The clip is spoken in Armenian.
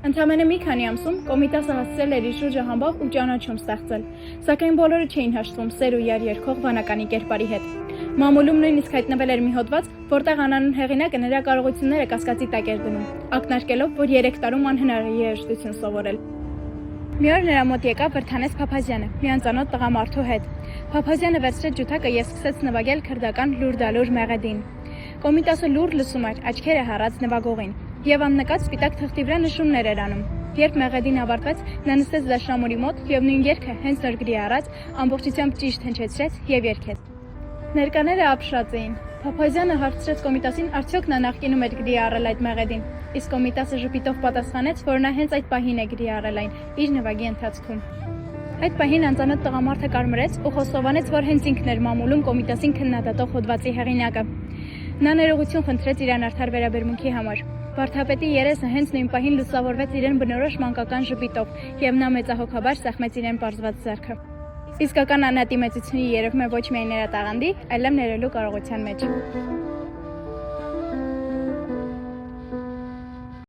Ընդամենը մի քանի ամսում Կոմիտասը հասցրել էր իր շուրջը համբավ ու ճանաչում ստեղծել, սակայն բոլորը չէին հաշտվում սեր ու յար երգող վանականի կերպարի հետ։ Մամուլում նույնիսկ հայտնվել էր մի հոդված, որտեղ անանուն հեղինակը նրա կարողությունները կասկածի տակ էր դնում, ակնարկելով, որ 3 տարում անհնար է երաժշտություն սովորել։ Մի օր նրա մոտ եկավ Վրդանես Փափազյանը, մի անծանոթ տղամարդու հետ։ Փափազյանը վերցրեց ջութակը և սկսեց նվագել քրդական լուր-դալուր մեղեդին։ Կոմիտասը լուր լսում էր, աչքերը հառած նվագողին, և աննկատ սպիտակ թղթի վրա նշումներ էր անում։ Երբ մեղեդին ավարտվեց, նա նստեց դաշնամուրի մոտ և նույն երգը հենց նոր գրի առած ամբողջությամբ ճիշտ հնչեցրեց և երգեց։ Ներկաները ապշած էին։ Փափազյանը հարցրեց Կոմիտասին, արդյոք նա նախկինում էր գրի առել այդ մեղեդին, իսկ Կոմիտասը ժպիտով պատասխանեց, որ նա հենց այդ պահին է գրի առել այն իր նվագի ընթացքում։ Այդ պահին անծանոթ տղամարդը կարմրեց ու խոստովանեց, որ հենց ինքն էր մամուլում Կոմիտասին քննադատող հոդվածի հեղինակը։ Նա ներողություն խնդրեց իրան արդար վերաբերմունքի համար։ Վարդապետի երեսը հենց նույն պահին լուսավորվեց իրեն բնորոշ մանկական ժպիտով, և նա մեծահոգաբար սեղմեց իրեն պարզված ձեռքը։ Իսկական անհատի մեծությունը երևում է ոչ միայն նրա տաղանդի, այլև ներելու կարողության մեջ։